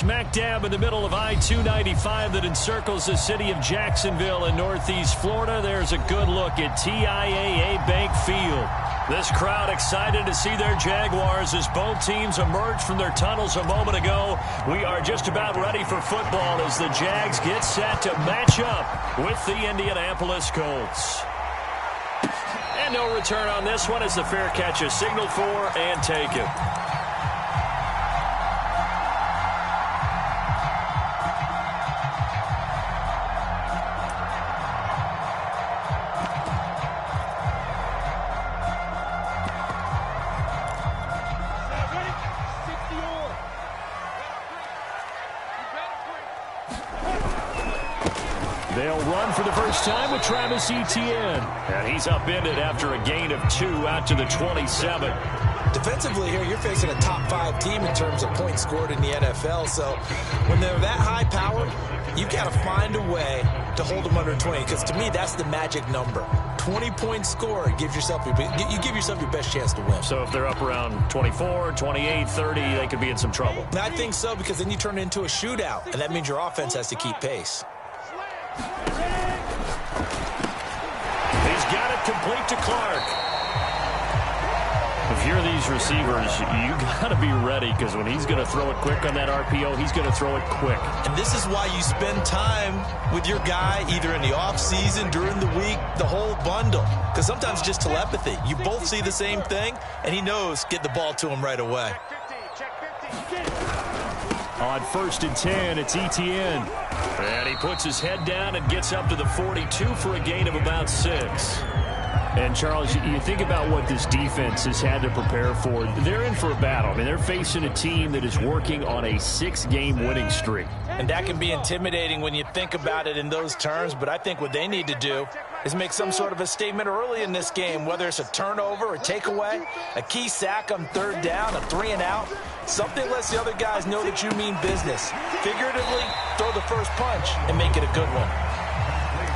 Smack dab in the middle of I-295 that encircles the city of Jacksonville in northeast Florida. There's a good look at TIAA Bank Field. This crowd excited to see their Jaguars as both teams emerge from their tunnels a moment ago. We are just about ready for football as the Jags get set to match up with the Indianapolis Colts. And no return on this one as the fair catch is signaled for and taken. They'll run for the first time with Travis Etienne. And he's upended after a gain of 2 out to the 27. Defensively here, you're facing a top 5 team in terms of points scored in the NFL. So when they're that high powered, you've got to find a way to hold them under 20. Because to me, that's the magic number. 20 points scored gives yourself you give yourself your best chance to win. So if they're up around 24, 28, 30, they could be in some trouble. I think so, because then you turn it into a shootout, and that means your offense has to keep pace. He's got it complete to Clark. If you're these receivers, you got to be ready, because when he's going to throw it quick on that RPO, he's going to throw it quick. And this is why you spend time with your guy either in the offseason, during the week, the whole bundle. Because sometimes just telepathy. You both see the same thing, and he knows get the ball to him right away. On 1st and 10, it's Etienne. And he puts his head down and gets up to the 42 for a gain of about 6. And, Charles, you think about what this defense has had to prepare for. They're in for a battle. I mean, they're facing a team that is working on a 6-game winning streak. And that can be intimidating when you think about it in those terms, but I think what they need to do is make some sort of a statement early in this game, whether it's a turnover, a takeaway, a key sack on 3rd down, a 3-and-out. Something lets the other guys know that you mean business. Figuratively, throw the first punch and make it a good one.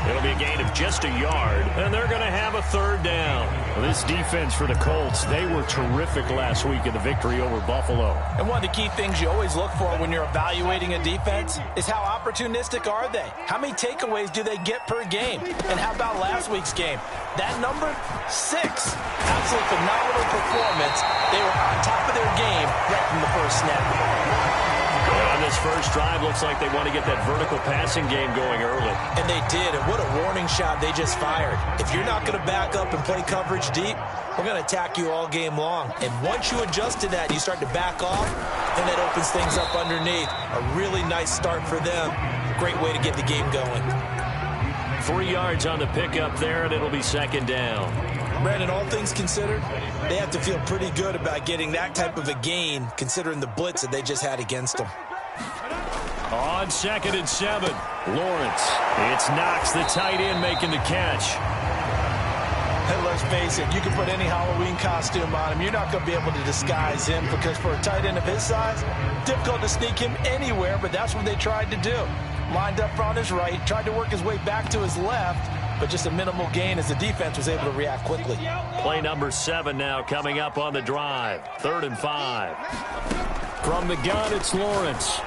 It'll be a gain of just a yard, and they're going to have a 3rd down. Well, this defense for the Colts, they were terrific last week in the victory over Buffalo. And one of the key things you always look for when you're evaluating a defense is how opportunistic are they? How many takeaways do they get per game? And how about last week's game? That number, 6. Absolutely phenomenal performance. They were on top of their game right from the first snap. On this first drive, looks like they want to get that vertical passing game going early. And they did, and what a warning shot they just fired. If you're not going to back up and play coverage deep, we're going to attack you all game long. And once you adjust to that and you start to back off, then that opens things up underneath. A really nice start for them. Great way to get the game going. 3 yards on the pickup there, and it'll be 2nd down. Brandon, all things considered, they have to feel pretty good about getting that type of a gain, considering the blitz that they just had against them. On 2nd and 7, Lawrence. It's Knox, the tight end, making the catch. And let's face it, you can put any Halloween costume on him. You're not going to be able to disguise him, because for a tight end of his size, difficult to sneak him anywhere, but that's what they tried to do. Lined up on his right, tried to work his way back to his left, but just a minimal gain as the defense was able to react quickly. Play number 7 now coming up on the drive. 3rd and 5. From the gun, it's Lawrence.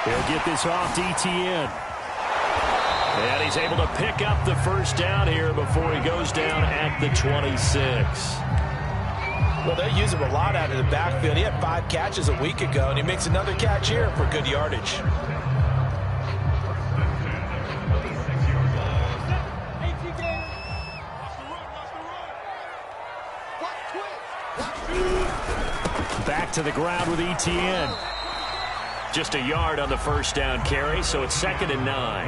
He'll get this off to Etienne. And he's able to pick up the first down here before he goes down at the 26. Well, they use him a lot out of the backfield. He had 5 catches a week ago, and he makes another catch here for good yardage. Back to the ground with Etienne. Just a yard on the first down carry, so it's 2nd and 9.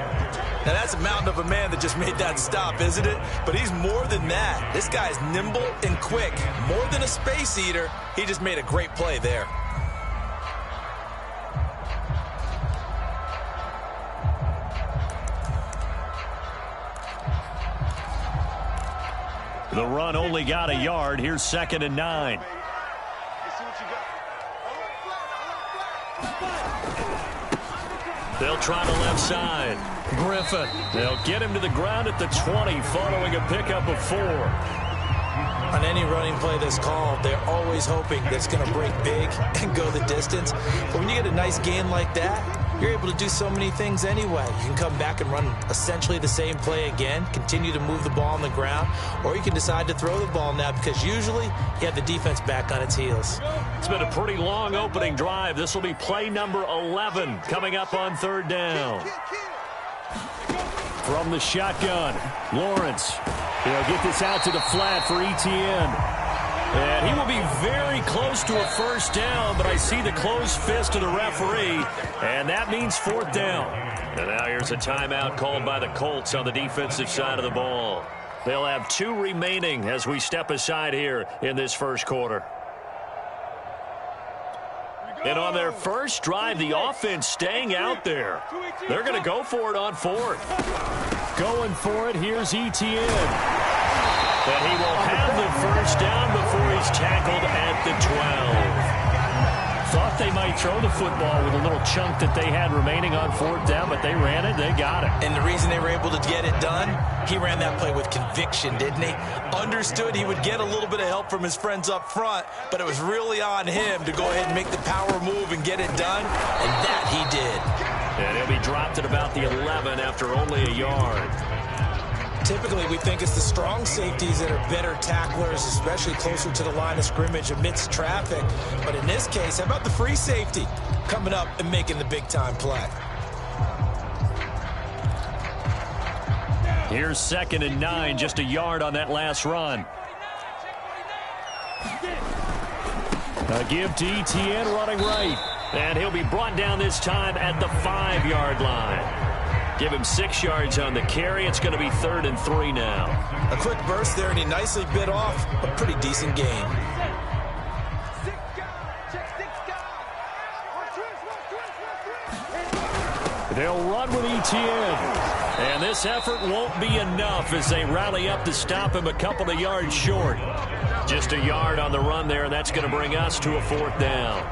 Now, that's a mountain of a man that just made that stop, isn't it? But he's more than that. This guy's nimble and quick. More than a space eater, he just made a great play there. The run only got a yard. Here's 2nd and 9. They'll try the left side. Griffin. They'll get him to the ground at the 20 following a pickup of 4. On any running play that's called, they're always hoping that it's going to break big and go the distance. But when you get a nice gain like that, you're able to do so many things anyway. You can come back and run essentially the same play again, continue to move the ball on the ground, or you can decide to throw the ball now because usually you have the defense back on its heels. It's been a pretty long opening drive. This will be play number 11 coming up on third down. From the shotgun, Lawrence. He'll get this out to the flat for Etienne. And he will be very close to a first down, but I see the closed fist of the referee, and that means fourth down. And now here's a timeout called by the Colts on the defensive side of the ball. They'll have 2 remaining as we step aside here in this first quarter. And on their first drive, the offense staying out there. They're going to go for it on fourth. Going for it, here's Etienne. And he will have the first down before he's tackled at the 12. Thought they might throw the football with a little chunk that they had remaining on fourth down, but they ran it, they got it. And the reason they were able to get it done, he ran that play with conviction, didn't he? Understood he would get a little bit of help from his friends up front, but it was really on him to go ahead and make the power move and get it done, and that he did. And he'll be dropped at about the 11 after only a yard. Typically, we think it's the strong safeties that are better tacklers, especially closer to the line of scrimmage amidst traffic. But in this case, how about the free safety coming up and making the big-time play? Here's 2nd and 9, just a yard on that last run. A give to Etienne running right. And he'll be brought down this time at the 5-yard line. Give him 6 yards on the carry. It's going to be 3rd and 3 now. A quick burst there, and he nicely bit off a pretty decent gain. They'll run with Etienne. And this effort won't be enough as they rally up to stop him a couple of yards short. Just a yard on the run there, and that's going to bring us to a 4th down.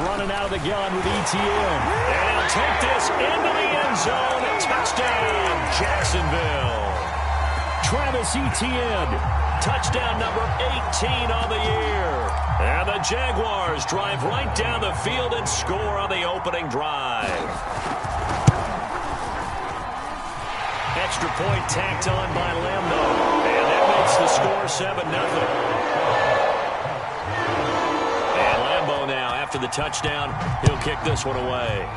Running out of the gun with Etienne. And he'll take this into the end zone. Touchdown, Jacksonville. Travis Etienne, touchdown number 18 on the year. And the Jaguars drive right down the field and score on the opening drive. Extra point tacked on by Lambo. And that makes the score 7-0. Now, after the touchdown, he'll kick this one away.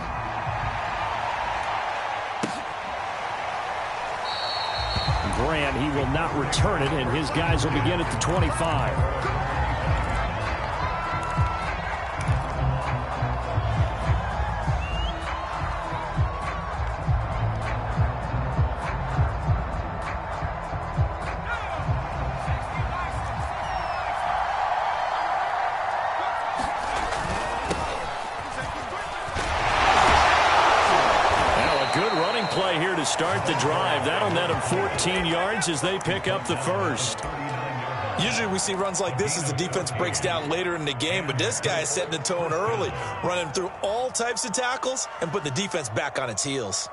Grant, he will not return it, and his guys will begin at the 25. Start the drive. That'll net them 14 yards as they pick up the first. Usually we see runs like this as the defense breaks down later in the game, but this guy is setting the tone early, running through all types of tackles and put the defense back on its heels.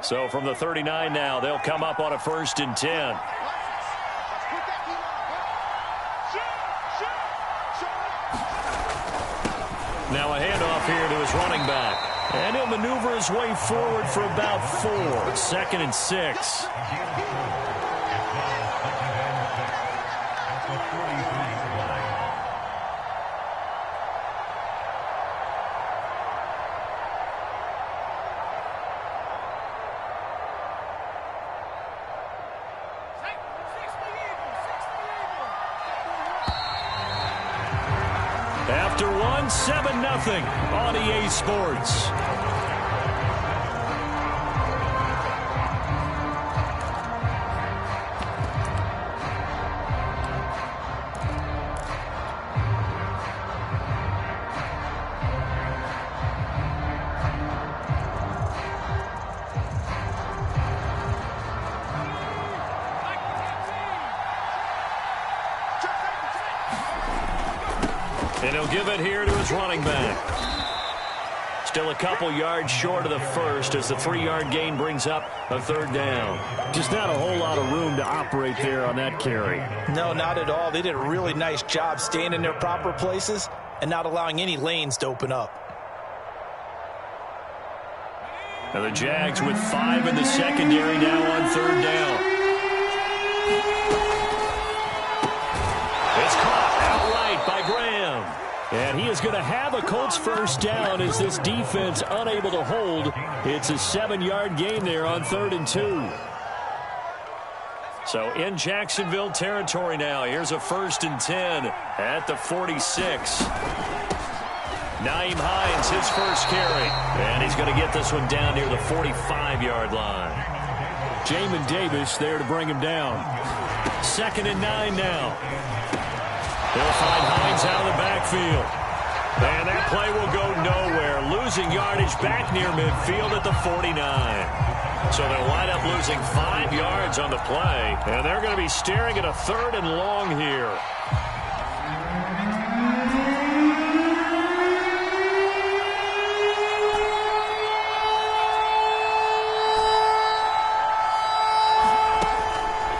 So from the 39 now, they'll come up on a 1st and 10. Now a handoff here to his running back. And he'll maneuver his way forward for about 4. 2nd and 6. After one, 7-0 on EA Sports. And he'll give it here to his running back. Still a couple yards short of the first as the 3-yard gain brings up a third down. Just not a whole lot of room to operate there on that carry. No, not at all. They did a really nice job staying in their proper places and not allowing any lanes to open up. And the Jags with 5 in the secondary now on third down. It's caught outright by Graham. And he is going to have a Colts first down as this defense unable to hold. It's a 7-yard gain there on 3rd and 2. So in Jacksonville territory now. Here's a 1st and 10 at the 46. Nyheim Hines, his first carry. And he's going to get this one down near the 45-yard line. Jamin Davis there to bring him down. 2nd and 9 now. They'll find Hines out of the backfield. And that play will go nowhere. Losing yardage back near midfield at the 49. So they'll wind up losing 5 yards on the play. And they're going to be staring at a 3rd and long here.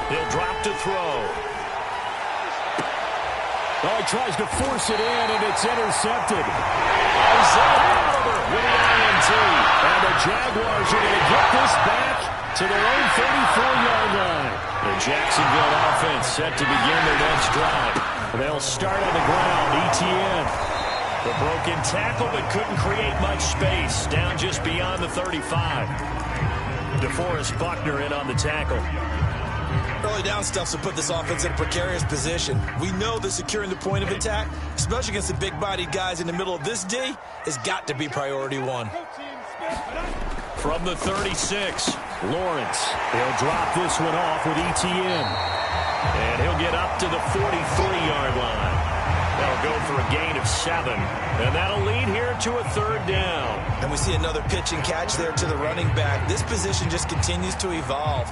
He'll drop to throw. Oh, he tries to force it in, and it's intercepted. Isaiah Oliver with the INT. And the Jaguars are going to get this back to their own 34-yard line. The Jacksonville offense set to begin their next drive. They'll start on the ground. ETN. The broken tackle, but couldn't create much space. Down just beyond the 35. DeForest Buckner in on the tackle. Early down stuff to put this offense in a precarious position. We know that securing the point of attack, especially against the big-bodied guys in the middle of this D, has got to be priority one. From the 36, Lawrence. He'll drop this one off with ETN. And he'll get up to the 43-yard line. That'll go for a gain of 7. And that'll lead here to a 3rd down. And we see another pitch and catch there to the running back. This position just continues to evolve.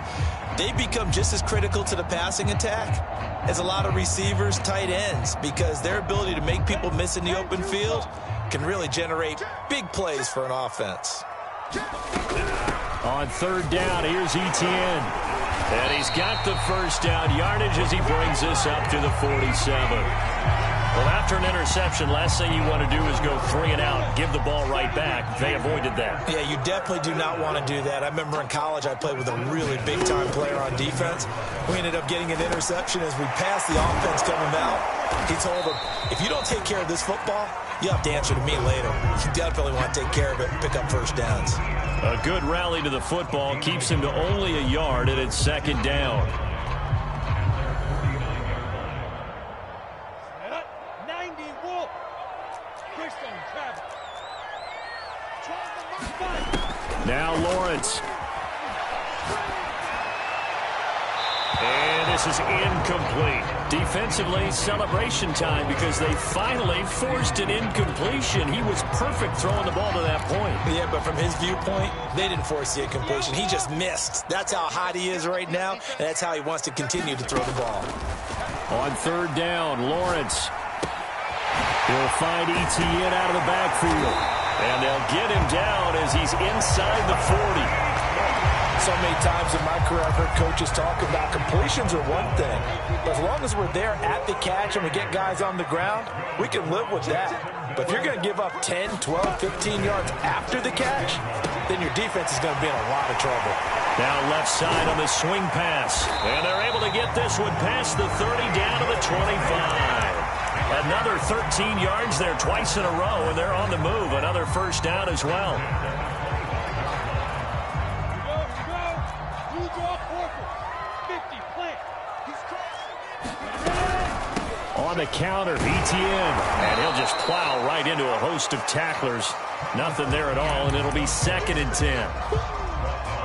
They become just as critical to the passing attack as a lot of receivers, tight ends, because their ability to make people miss in the open field can really generate big plays for an offense. On 3rd down, here's ETN. And he's got the first down yardage as he brings this up to the 47. Well, after an interception, last thing you want to do is go 3 and out, give the ball right back. They avoided that. Yeah, you definitely do not want to do that. I remember in college I played with a really big-time player on defense. We ended up getting an interception as we passed the offense coming out. He told him, if you don't take care of this football, you have to answer to me later. You definitely want to take care of it and pick up first downs. A good rally to the football keeps him to only a yard, and it's 2nd down. Now Lawrence. And this is incomplete. Defensively, celebration time because they finally forced an incompletion. He was perfect throwing the ball to that point. Yeah, but from his viewpoint, they didn't force the incompletion. He just missed. That's how hot he is right now, and that's how he wants to continue to throw the ball. On 3rd down, Lawrence. He'll find ETN out of the backfield. And they'll get him down as he's inside the 40. So many times in my career, I've heard coaches talk about completions are one thing. But as long as we're there at the catch and we get guys on the ground, we can live with that. But if you're going to give up 10, 12, 15 yards after the catch, then your defense is going to be in a lot of trouble. Now left side on the swing pass. And they're able to get this one past the 30 down to the 25. Another 13 yards there twice in a row, and they're on the move. Another first down as well. On the counter, ETN. And he'll just plow right into a host of tacklers. Nothing there at all, and it'll be 2nd and 10.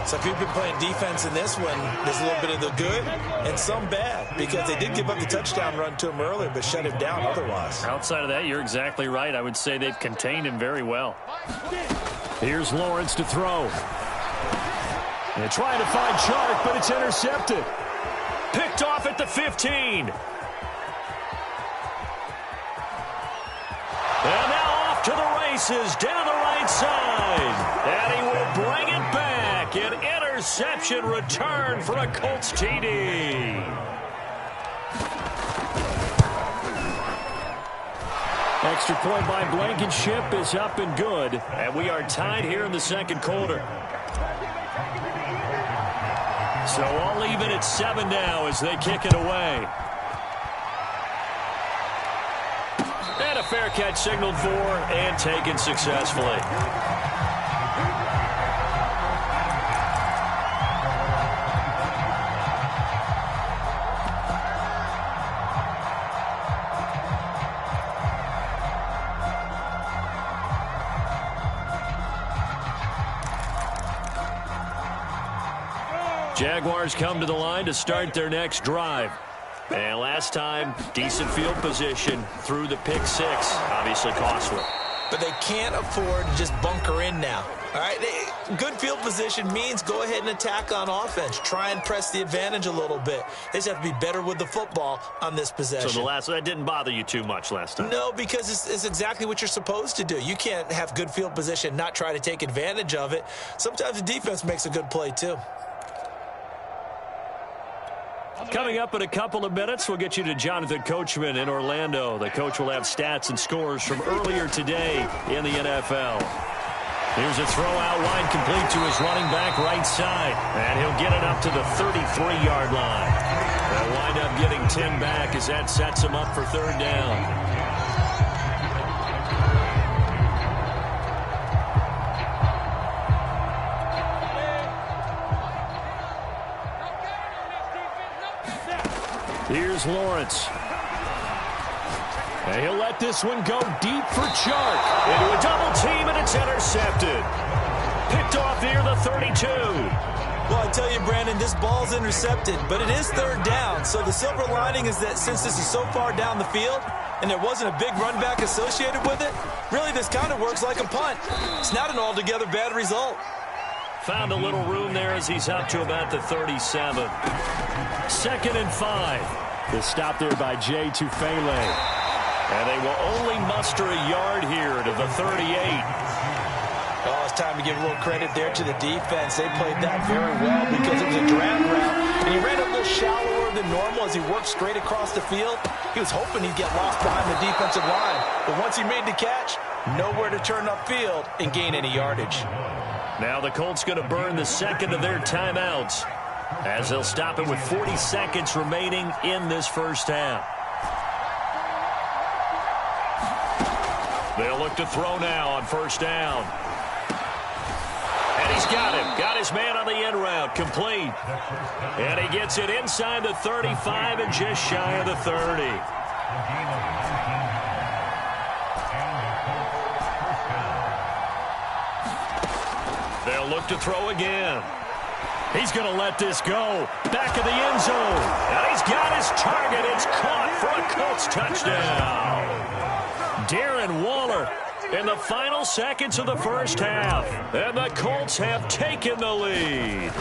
So if you've been playing defense in this one, there's a little bit of the good and some bad, because they did give up the touchdown run to him earlier but shut him down otherwise. Outside of that, you're exactly right. I would say they've contained him very well. Here's Lawrence to throw. And trying to find Chark, but it's intercepted. Picked off at the 15. off to the races down the right side. And he will bring it back. An interception return for a Colts TD. Extra point by Blankenship is up and good. And we are tied here in the second quarter. So all even at 7 now as they kick it away. And a fair catch signaled for and taken successfully. Jaguars come to the line to start their next drive. And last time, decent field position through the pick six. Obviously costly. But they can't afford to just bunker in now. All right, good field position means go ahead and attack on offense. Try and press the advantage a little bit. They just have to be better with the football on this possession. So that didn't bother you too much last time? No, because it's exactly what you're supposed to do. You can't have good field position, not try to take advantage of it. Sometimes the defense makes a good play too. Coming up in a couple of minutes, we'll get you to Jonathan Coachman in Orlando. The coach will have stats and scores from earlier today in the NFL. Here's a throw out wide, complete to his running back right side. And he'll get it up to the 33-yard line. They'll wind up getting 10 back as that sets him up for third down. Here's Lawrence. And he'll let this one go deep for Chark. Into a double team, and it's intercepted. Picked off near the 32. Well, I tell you, Brandon, this ball's intercepted, but it is third down. So the silver lining is that since this is so far down the field and there wasn't a big run back associated with it, really this kind of works like a punt. It's not an altogether bad result. Found a little room there as he's up to about the 37. 2nd and 5. The stop there by Jay Tufele. And they will only muster a yard here to the 38. Oh, it's time to give a little credit there to the defense. They played that very well because it was a drag route. And he ran a little shallower than normal as he worked straight across the field. He was hoping he'd get lost behind the defensive line. But once he made the catch, nowhere to turn upfield and gain any yardage. Now the Colts going to burn the second of their timeouts as they'll stop it with 40 seconds remaining in this first half. They'll look to throw now on first down. And he's got him. Got his man on the end route. Complete. And he gets it inside the 35 and just shy of the 30. They'll look to throw again. He's going to let this go. Back of the end zone. And he's got his target. It's caught for a Colts touchdown. Darren Waller in the final seconds of the first half. And the Colts have taken the lead.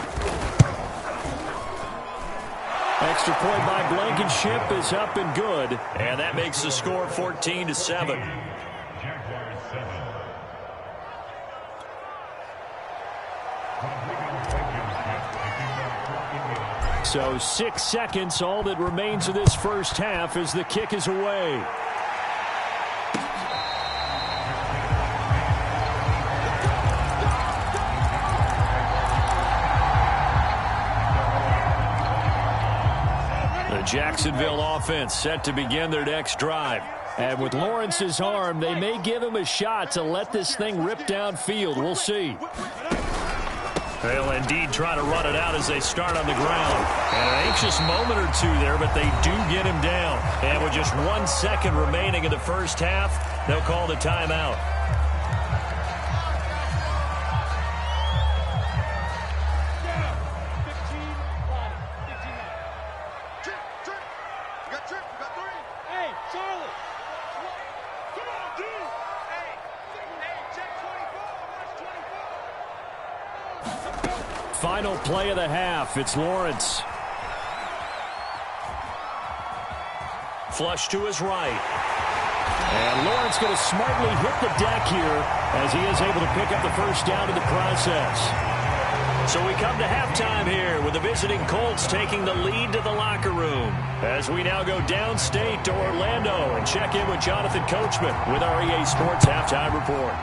Extra point by Blankenship is up and good. And that makes the score 14-7. So 6 seconds, all that remains of this first half as the kick is away. The Jacksonville offense set to begin their next drive. And with Lawrence's arm, they may give him a shot to let this thing rip downfield. We'll see. They'll indeed try to run it out as they start on the ground. And an anxious moment or two there, but they do get him down. And with just 1 second remaining in the first half, they'll call the timeout. Final play of the half. It's Lawrence. Flush to his right. And Lawrence going to smartly hit the deck here as he is able to pick up the first down in the process. So we come to halftime here with the visiting Colts taking the lead to the locker room as we now go downstate to Orlando and check in with Jonathan Coachman with our EA Sports Halftime Report.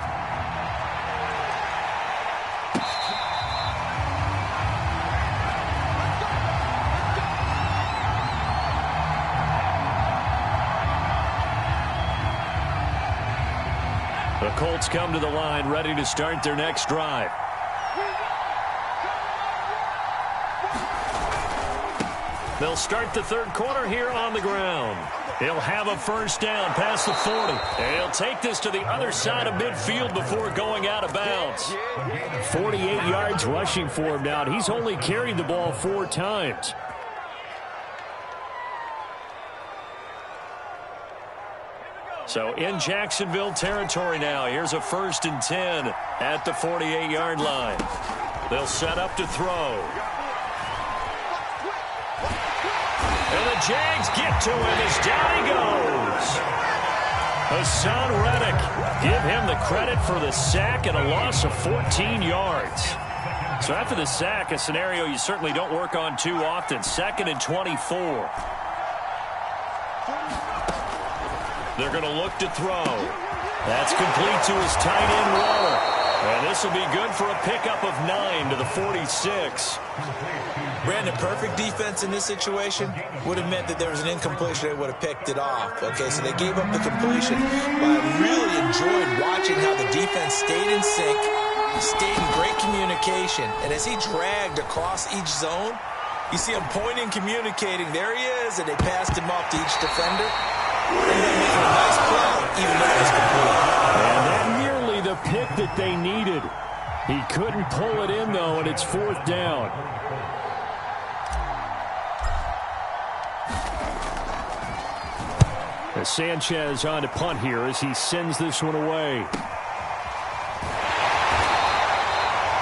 The Colts come to the line ready to start their next drive. They'll start the third quarter here on the ground. He'll have a first down past the 40. And he'll take this to the other side of midfield before going out of bounds. 48 yards rushing for him now. He's only carried the ball 4 times. So in Jacksonville territory now. Here's a 1st and 10 at the 48-yard line. They'll set up to throw. And the Jags get to him as down he goes. Hassan Reddick, give him the credit for the sack and a loss of 14 yards. So after the sack, a scenario you certainly don't work on too often. 2nd and 24. They're going to look to throw. That's complete to his tight end, Waller. And this will be good for a pickup of 9 to the 46. Brandon, perfect defense in this situation would have meant that there was an incompletion. They would have picked it off. Okay, so they gave up the completion. But I really enjoyed watching how the defense stayed in sync, stayed in great communication. And as he dragged across each zone, you see him pointing, communicating. There he is, and they passed him off to each defender. And then making a nice play, even though it was complete. And that nearly the pick that they needed. He couldn't pull it in, though, and it's 4th down. As Sanchez on to punt here as he sends this one away.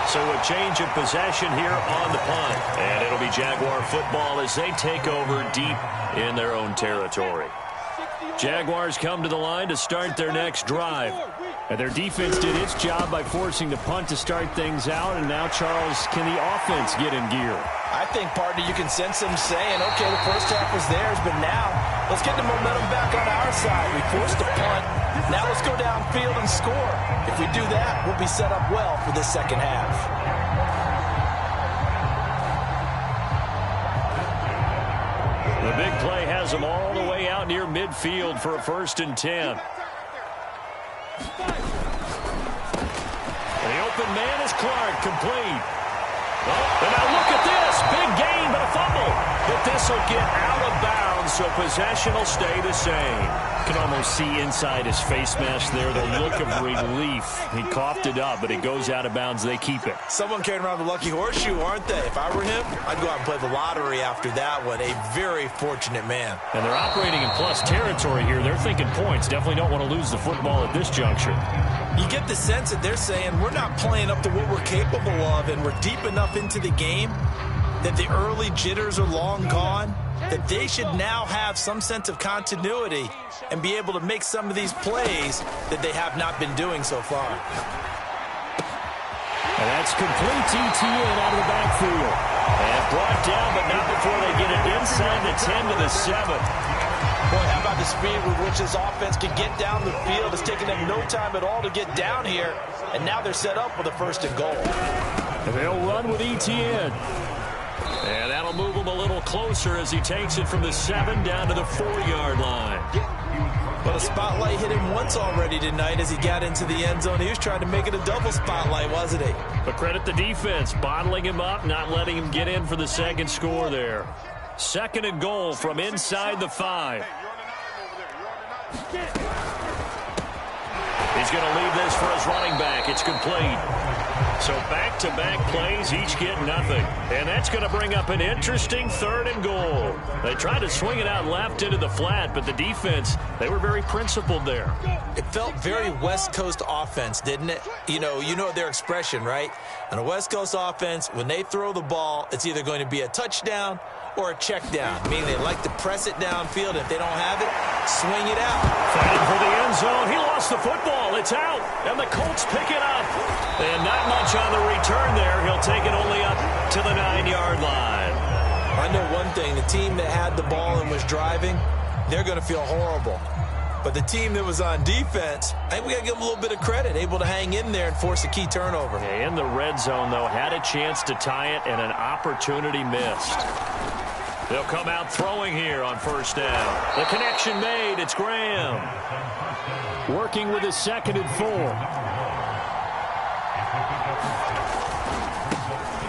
So a change of possession here on the punt. And it'll be Jaguar football as they take over deep in their own territory. Jaguars come to the line to start their next drive. And their defense did its job by forcing the punt to start things out. And now, Charles, can the offense get in gear? I think, partner, you can sense them saying, okay, the first half was theirs, but now let's get the momentum back on our side. We forced a punt. Now let's go downfield and score. If we do that, we'll be set up well for this second half. The big play has them all the way out near midfield for a 1st and 10. The open man is Clark, complete. Oh, and now look at this. Big gain, but a fumble. But this will get out of bounds, so possession will stay the same. You can almost see inside his face mask there the look of relief. He coughed it up, but it goes out of bounds. They keep it. Someone carrying around the lucky horseshoe, aren't they? If I were him, I'd go out and play the lottery after that one. A very fortunate man. And they're operating in plus territory here. They're thinking points. Definitely don't want to lose the football at this juncture. You get the sense that they're saying we're not playing up to what we're capable of, and we're deep enough into the game that the early jitters are long gone, that they should now have some sense of continuity and be able to make some of these plays that they have not been doing so far. And that's complete TTN out of the backfield. And brought down, but not before they get it inside the 10 to the 7. Boy, how about the speed with which this offense can get down the field? It's taken them no time at all to get down here, and now they're set up with a 1st and goal. And they'll run with ETN. And that'll move him a little closer as he takes it from the 7 down to the 4-yard line. Well, the spotlight hit him once already tonight as he got into the end zone. He was trying to make it a double spotlight, wasn't he? But credit the defense, bottling him up, not letting him get in for the second score there. 2nd and goal from inside the 5. He's going to leave this for his running back. It's complete. So back-to-back plays, each get nothing. And that's going to bring up an interesting 3rd and goal. They tried to swing it out left into the flat, but the defense, they were very principled there. It felt very West Coast offense, didn't it? You know their expression, right? On a West Coast offense, when they throw the ball, it's either going to be a touchdown or a check down, meaning they like to press it downfield. If they don't have it, swing it out. Fighting for the zone. He lost the football. It's out. And the Colts pick it up. And not much on the return there. He'll take it only up to the 9-yard line. I know one thing. The team that had the ball and was driving, they're going to feel horrible. But the team that was on defense, I think we got to give them a little bit of credit, able to hang in there and force a key turnover. Yeah, in the red zone, though, had a chance to tie it and an opportunity missed. They'll come out throwing here on first down. The connection made. It's Graham. Working with his 2nd and 4.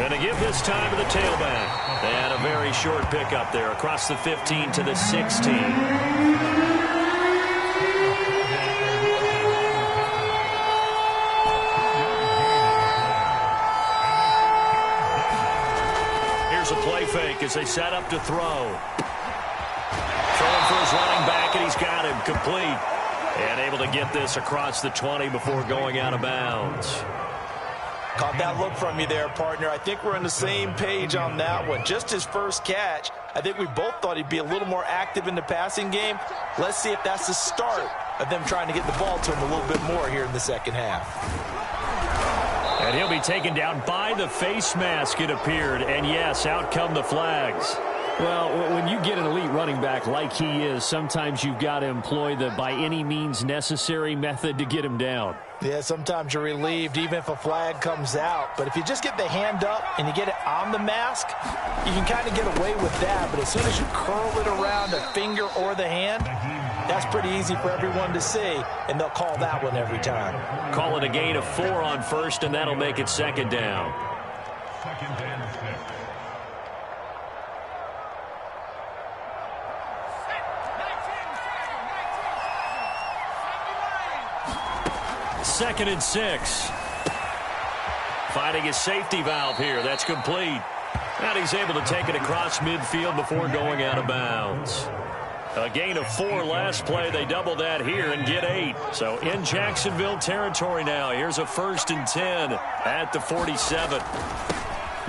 And to give this time to the tailback. They had a very short pickup there across the 15 to the 16. A play fake as they set up to throw. Throwing for his running back, and he's got him complete. And able to get this across the 20 before going out of bounds. Caught that look from you there, partner. I think we're on the same page on that one. Just his first catch, I think we both thought he'd be a little more active in the passing game. Let's see if that's the start of them trying to get the ball to him a little bit more here in the second half. And he'll be taken down by the face mask, it appeared. And yes, out come the flags. Well, when you get an elite running back like he is, sometimes you've got to employ the by any means necessary method to get him down. Yeah, sometimes you're relieved even if a flag comes out. But if you just get the hand up and you get it on the mask, you can kind of get away with that. But as soon as you curl it around a finger or the hand, that's pretty easy for everyone to see, and they'll call that one every time. Call it a gain of 4 on first, and that'll make it 2nd down. Second and 6. Finding his safety valve here. That's complete. And he's able to take it across midfield before going out of bounds. A gain of 4 last play. They double that here and get 8. So in Jacksonville territory now. Here's a 1st and 10 at the 47.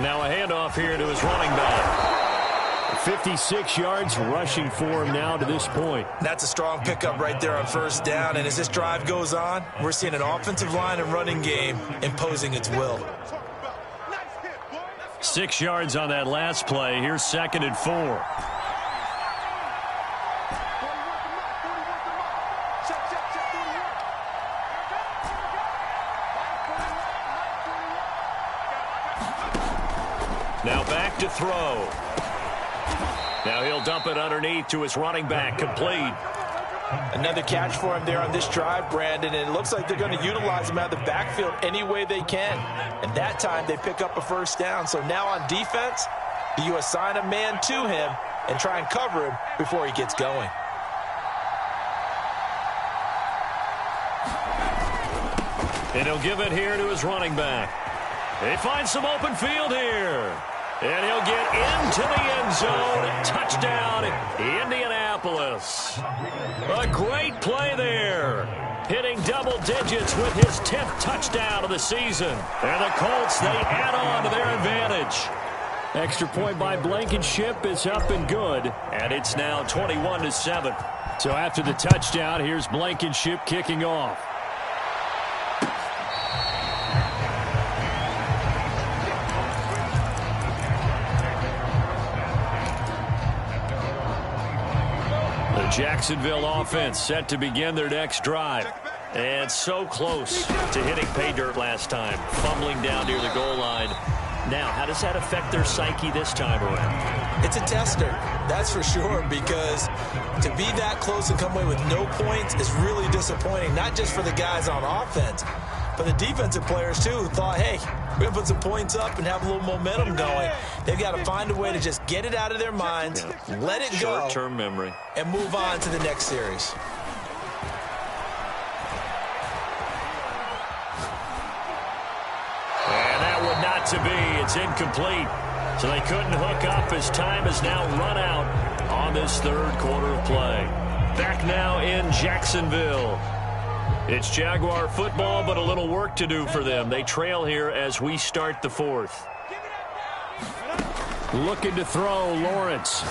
Now a handoff here to his running back. 56 yards rushing for him now to this point. That's a strong pickup right there on first down. And as this drive goes on, we're seeing an offensive line and running game imposing its will. 6 yards on that last play. Here's 2nd and 4. Now back to throw. Now he'll dump it underneath to his running back, complete. Another catch for him there on this drive, Brandon, and it looks like they're going to utilize him out of the backfield any way they can. And that time they pick up a first down. So now on defense, you assign a man to him and try and cover him before he gets going. And he'll give it here to his running back. They find some open field here. And he'll get into the end zone. Touchdown, Indianapolis. A great play there. Hitting double digits with his 10th touchdown of the season. And the Colts, they add on to their advantage. Extra point by Blankenship is up and good. And it's now 21-7. So after the touchdown, here's Blankenship kicking off. Jacksonville offense set to begin their next drive. And so close to hitting pay dirt last time. Fumbling down near the goal line. Now, how does that affect their psyche this time around? It's a tester, that's for sure, because to be that close and come away with no points is really disappointing, not just for the guys on offense, but the defensive players, too, who thought, hey, we're going to put some points up and have a little momentum going. They've got to find a way to just get it out of their minds, let it go, short-term memory, and move on to the next series. And that would not to be. It's incomplete. So they couldn't hook up as time has now run out on this third quarter of play. Back now in Jacksonville. It's Jaguar football, but a little work to do for them. They trail here as we start the fourth. Looking to throw, Lawrence. He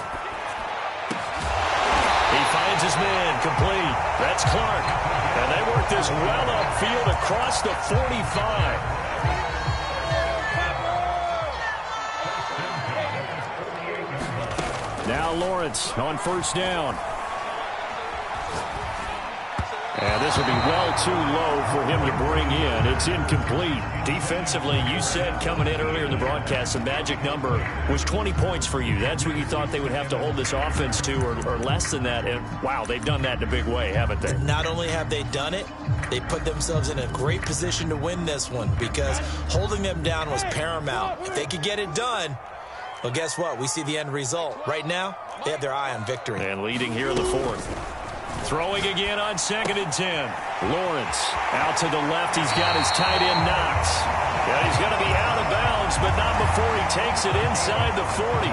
finds his man, complete. That's Clark. And take this well upfield across the 45. Now Lawrence on first down. And this will be well too low for him to bring in. It's incomplete. Defensively, you said coming in earlier in the broadcast, the magic number was 20 points for you. That's what you thought they would have to hold this offense to, or less than that. And, wow, they've done that in a big way, haven't they? Not only have they done it, they put themselves in a great position to win this one because holding them down was paramount. If they could get it done, well, guess what? We see the end result. Right now, they have their eye on victory. And leading here in the fourth. Throwing again on 2nd and 10. Lawrence out to the left. He's got his tight end Knox. Yeah, he's going to be out of bounds, but not before he takes it inside the 40.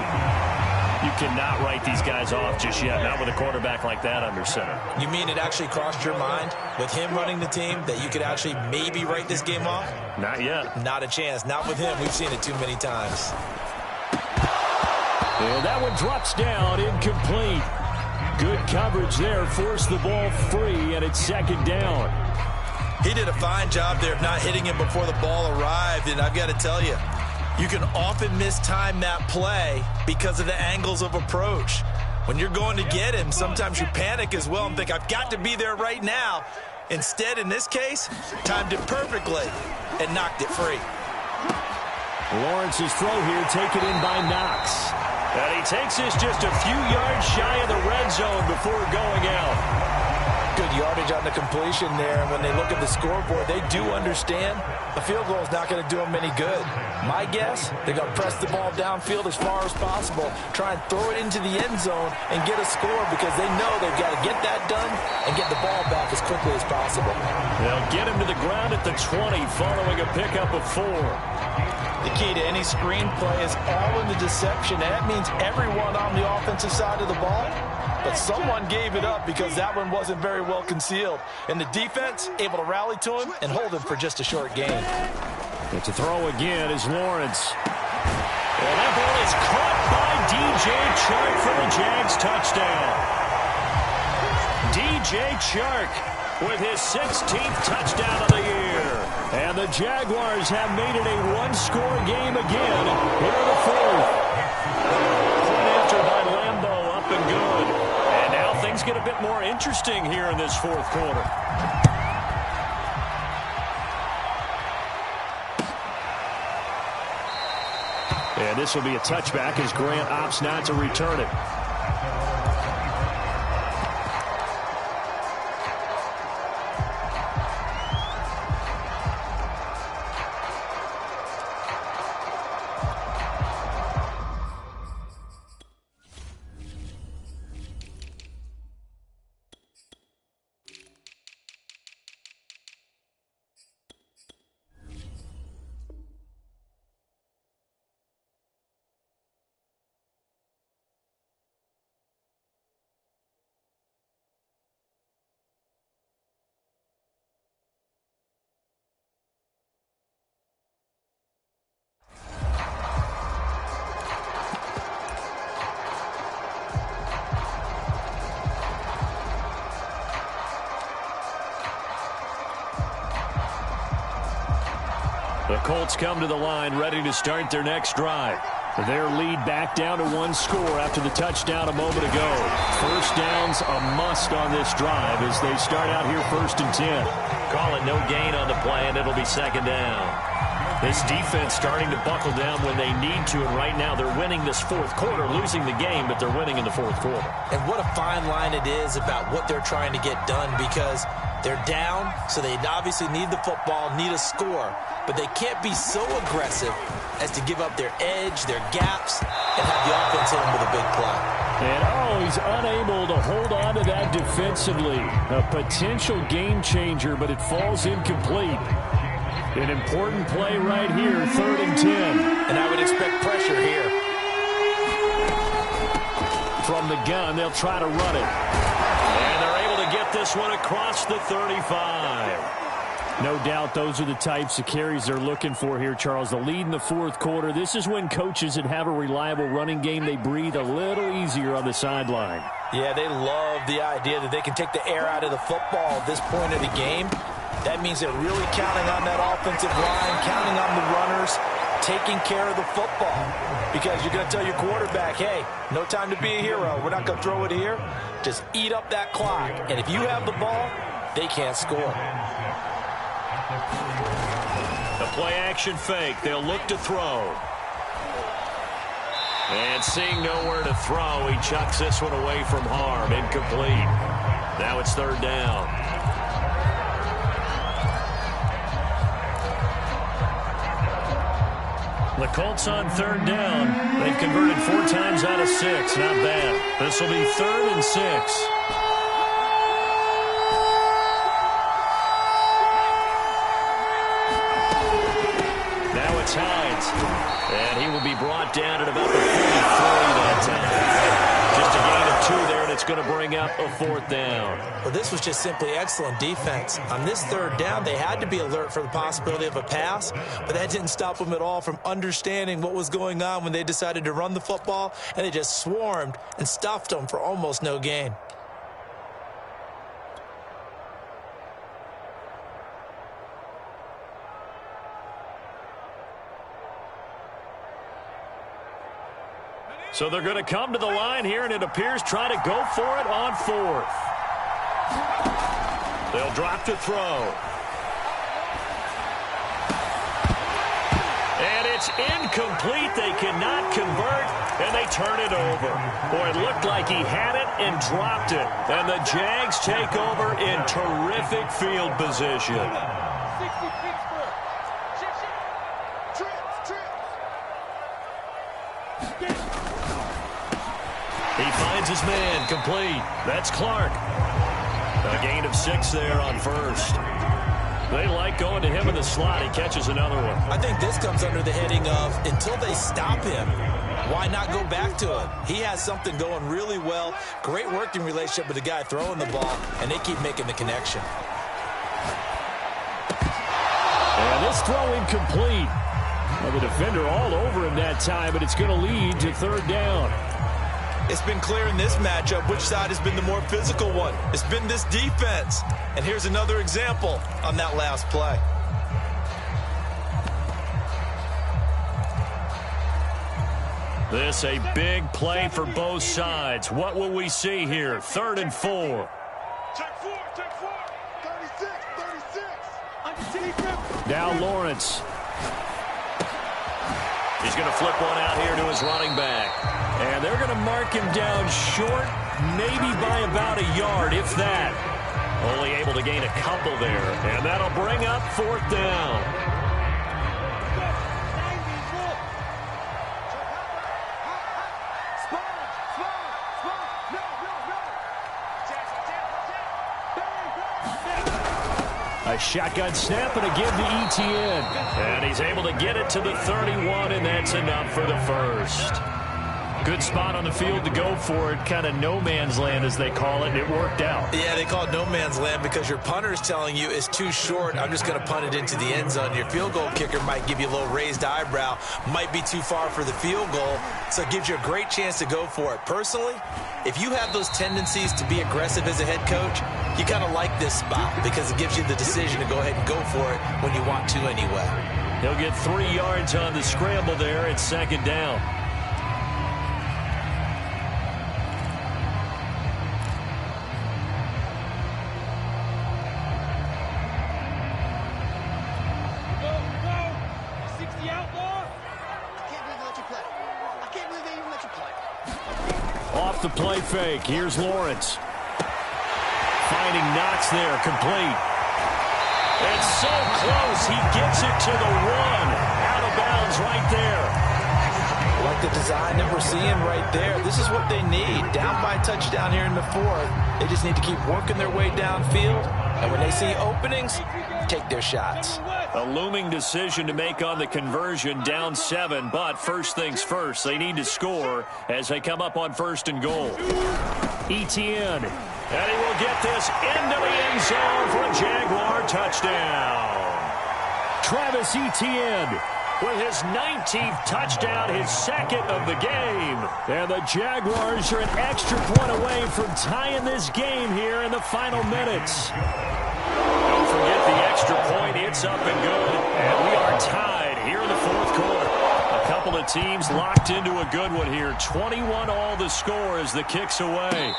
You cannot write these guys off just yet, not with a quarterback like that under center. You mean it actually crossed your mind with him running the team that you could actually maybe write this game off? Not yet. Not a chance. Not with him. We've seen it too many times. And that one drops down, incomplete. Good coverage there, forced the ball free, and it's 2nd down. He did a fine job there of not hitting him before the ball arrived, and I've got to tell you, you can often mistime that play because of the angles of approach. When you're going to get him, sometimes you panic as well and think, I've got to be there right now. Instead, in this case, timed it perfectly and knocked it free. Lawrence's throw here taken in by Knox. And he takes this just a few yards shy of the red zone before going out. Good yardage on the completion there. When they look at the scoreboard, they do understand the field goal is not going to do them any good. My guess, they're going to press the ball downfield as far as possible, try and throw it into the end zone and get a score because they know they've got to get that done and get the ball back as quickly as possible. They'll get him to the ground at the 20 following a pickup of 4. The key to any screenplay is all in the deception, and that means everyone on the offensive side of the ball. But someone gave it up because that one wasn't very well concealed. And the defense able to rally to him and hold him for just a short gain. And to throw again is Lawrence. And that ball is caught by DJ Chark for the Jags touchdown. DJ Chark with his 16th touchdown of the year. And the Jaguars have made it a one-score game again here in the fourth. Point after by Lambeau, up and good. And now things get a bit more interesting here in this fourth quarter. And this will be a touchback as Grant opts not to return it. The Colts come to the line ready to start their next drive. Their lead back down to one score after the touchdown a moment ago. First down's a must on this drive as they start out here 1st and 10. Call it no gain on the play, and it'll be 2nd down. This defense starting to buckle down when they need to, and right now they're winning this fourth quarter, losing the game, but they're winning in the fourth quarter. And what a fine line it is about what they're trying to get done because they're down, so they obviously need the football, need a score, but they can't be so aggressive as to give up their edge, their gaps, and have the offense hit them with a big play. And he's unable to hold on to that defensively. A potential game changer, but it falls incomplete. An important play right here, 3rd and 10. And I would expect pressure here. From the gun, they'll try to run it. And they're able to get this one across the 35. No doubt those are the types of carries they're looking for here, Charles. The lead in the fourth quarter. This is when coaches that have a reliable running game, they breathe a little easier on the sideline. Yeah, they love the idea that they can take the air out of the football at this point of the game That means they're really counting on that offensive line, counting on the runners, taking care of the football. Because you're going to tell your quarterback, hey, no time to be a hero. We're not going to throw it here. Just eat up that clock. And if you have the ball, they can't score. The play-action fake. They'll look to throw. And seeing nowhere to throw, he chucks this one away from harm. Incomplete. Now it's third down. The Colts on third down. They've converted 4 times out of 6. Not bad. This will be 3rd and 6. Now it's Hines. And he will be brought down at about the 43 that time. Just a gain of 2 there, and it's going to bring up a 4th down. Well, this was just simply excellent defense. On this third down, they had to be alert for the possibility of a pass, but that didn't stop them at all from understanding what was going on when they decided to run the football, and they just swarmed and stuffed them for almost no gain. So they're going to come to the line here, and it appears try to go for it on 4th. They'll drop to throw. And it's incomplete. They cannot convert, and they turn it over. Boy, it looked like he had it and dropped it. And the Jags take over in terrific field position. He finds his man, complete. That's Clark. A gain of 6 there on 1st. They like going to him in the slot. He catches another one. I think this comes under the heading of until they stop him, why not go back to him? He has something going really well. Great working relationship with the guy throwing the ball, and they keep making the connection. And this throw incomplete. Well, the defender all over him that time, but it's going to lead to 3rd down. It's been clear in this matchup which side has been the more physical one. It's been this defense. And here's another example on that last play. This a big play for both sides. What will we see here? 3rd and 4. Check 4, 36. Now Lawrence. He's going to flip one out here to his running back. And they're going to mark him down short, maybe by about a yard, if that. Only able to gain a couple there. And that'll bring up 4th down. A shotgun snap and a give to Etienne. And he's able to get it to the 31, and that's enough for the first. Good spot on the field to go for it. Kind of no man's land, as they call it, and it worked out. Yeah, they call it no man's land because your punter is telling you it's too short. I'm just going to punt it into the end zone. Your field goal kicker might give you a little raised eyebrow. Might be too far for the field goal, so it gives you a great chance to go for it. Personally, if you have those tendencies to be aggressive as a head coach, you kind of like this spot because it gives you the decision to go ahead and go for it when you want to anyway. He'll get 3 yards on the scramble there. It's 2nd down. Off the play fake. Here's Lawrence. Finding Knox there. Complete. It's so close. He gets it to the 1. Out of bounds right there. Like the design that we're seeing right there. This is what they need. Down by a touchdown here in the 4th. They just need to keep working their way downfield. And when they see openings, take their shots. A looming decision to make on the conversion, down 7. But first things first, they need to score as they come up on 1st and goal. Etienne. And he will get this into the end zone for a Jaguar touchdown. Travis Etienne with his 19th touchdown, his 2nd of the game. And the Jaguars are an extra point away from tying this game here in the final minutes. Don't forget the teams locked into a good one here. 21 all the score as the kick's away.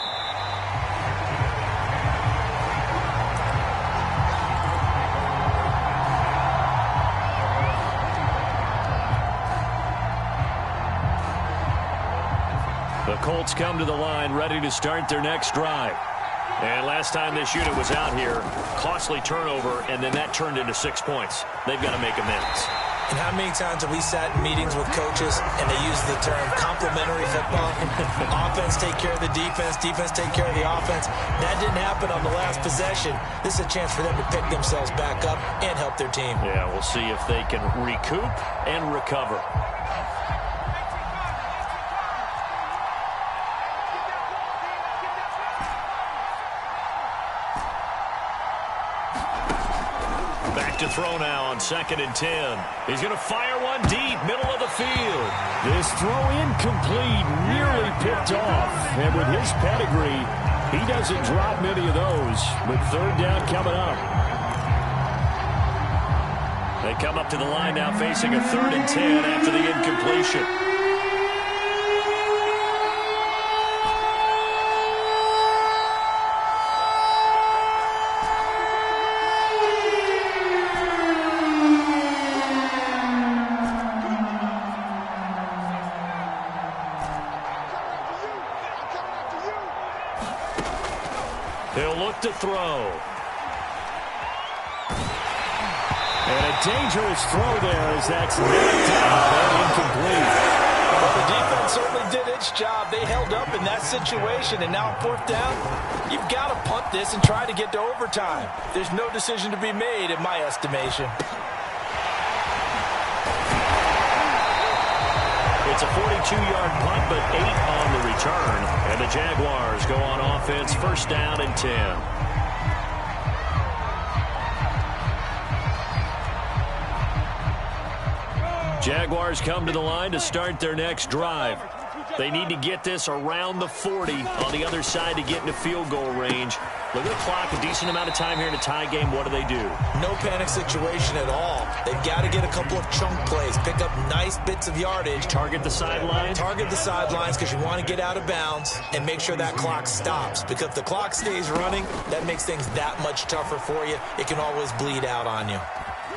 The Colts come to the line ready to start their next drive. And last time this unit was out here, costly turnover, and then that turned into 6 points. They've got to make amends. And how many times have we sat in meetings with coaches and they use the term complementary football? Offense take care of the defense, defense take care of the offense. That didn't happen on the last possession. This is a chance for them to pick themselves back up and help their team. Yeah, we'll see if they can recoup and recover. To throw now on 2nd and 10. He's going to fire one deep, middle of the field. This throw incomplete, nearly picked off. And with his pedigree, he doesn't drop many of those. With 3rd down coming up. They come up to the line now facing a 3rd and 10 after the incompletion. He'll look to throw. And a dangerous throw there as that's knocked out and incomplete. Well, the defense certainly did its job. They held up in that situation, and now 4th down, you've got to punt this and try to get to overtime. There's no decision to be made in my estimation. It's a 42-yard punt, but 8 on the return. And the Jaguars go on offense, 1st down and 10. Jaguars come to the line to start their next drive. They need to get this around the 40 on the other side to get into field goal range. Look at the clock, a decent amount of time here in a tie game. What do? No panic situation at all. They've got to get a couple of chunk plays, pick up nice bits of yardage. Target the sidelines? Target the sidelines because you want to get out of bounds and make sure that clock stops. Because if the clock stays running, that makes things that much tougher for you. It can always bleed out on you.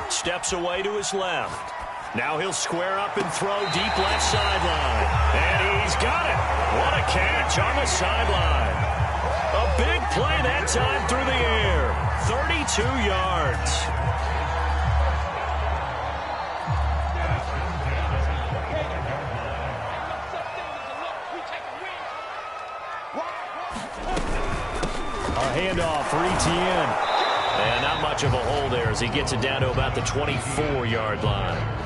Steps away to his left. Now he'll square up and throw deep left sideline. And he's got it. What a catch on the sideline. A big play that time through the air. 32 yards. A handoff for Etienne. And not much of a hole there as he gets it down to about the 24-yard line.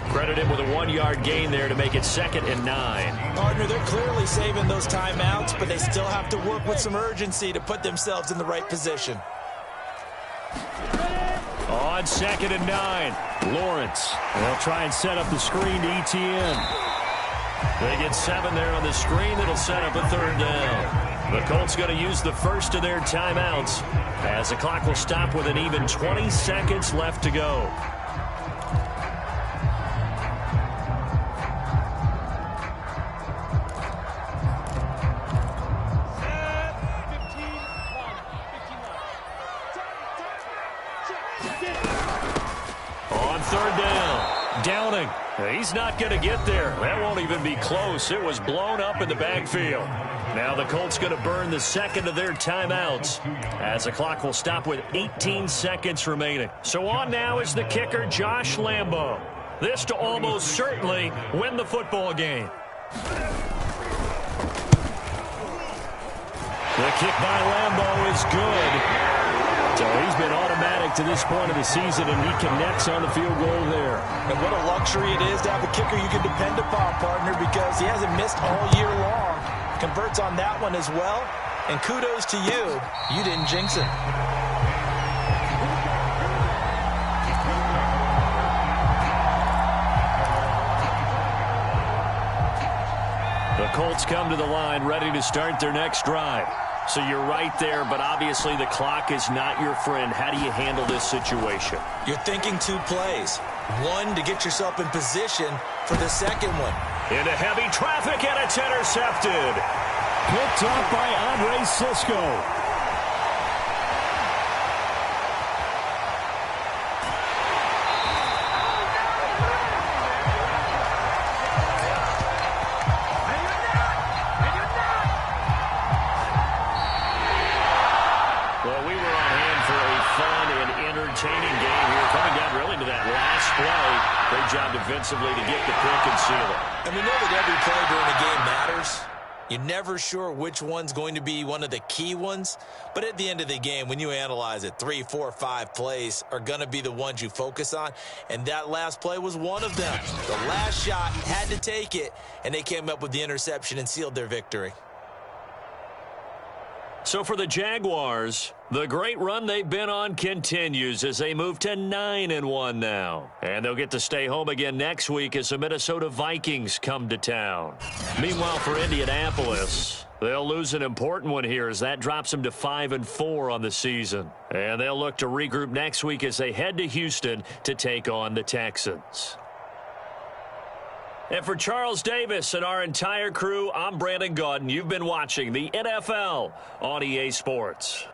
Credit him with a 1-yard gain there to make it 2nd and 9. Partner, they're clearly saving those timeouts, but they still have to work with some urgency to put themselves in the right position. On 2nd and 9, Lawrence. They'll try and set up the screen to Etienne. They get 7 there on the screen. That'll set up a 3rd down. The Colts going to use the first of their timeouts as the clock will stop with an even 20 seconds left to go. On 3rd down, Downing. He's not going to get there. That won't even be close. It was blown up in the backfield. Now the Colts going to burn the 2nd of their timeouts as the clock will stop with 18 seconds remaining. So on now is the kicker, Josh Lambo. This to almost certainly win the football game. The kick by Lambo is good. So he's been automatic to this point of the season, and he connects on the field goal there. And what a luxury it is to have a kicker you can depend upon, partner, because he hasn't missed all year long. Converts on that one as well. And kudos to you. You didn't jinx it. The Colts come to the line ready to start their next drive. So you're right there, but obviously the clock is not your friend. How do you handle this situation? You're thinking 2 plays. One, to get yourself in position for the second one. Into heavy traffic, and it's intercepted. Picked up by Andre Sisco. Well, we were on hand for a fun and entertaining game here. Coming down really to that last play. Great job defensively to get the pick and seal it. And we know that every play during a game matters. You're never sure which one's going to be one of the key ones. But at the end of the game, when you analyze it, 3, 4, 5 plays are going to be the ones you focus on. And that last play was one of them. The last shot had to take it, and they came up with the interception and sealed their victory. So for the Jaguars, the great run they've been on continues as they move to 9-1 now. And they'll get to stay home again next week as the Minnesota Vikings come to town. Meanwhile, for Indianapolis, they'll lose an important one here as that drops them to 5-4 on the season. And they'll look to regroup next week as they head to Houston to take on the Texans. And for Charles Davis and our entire crew, I'm Brandon Gaudin. You've been watching the NFL on EA Sports.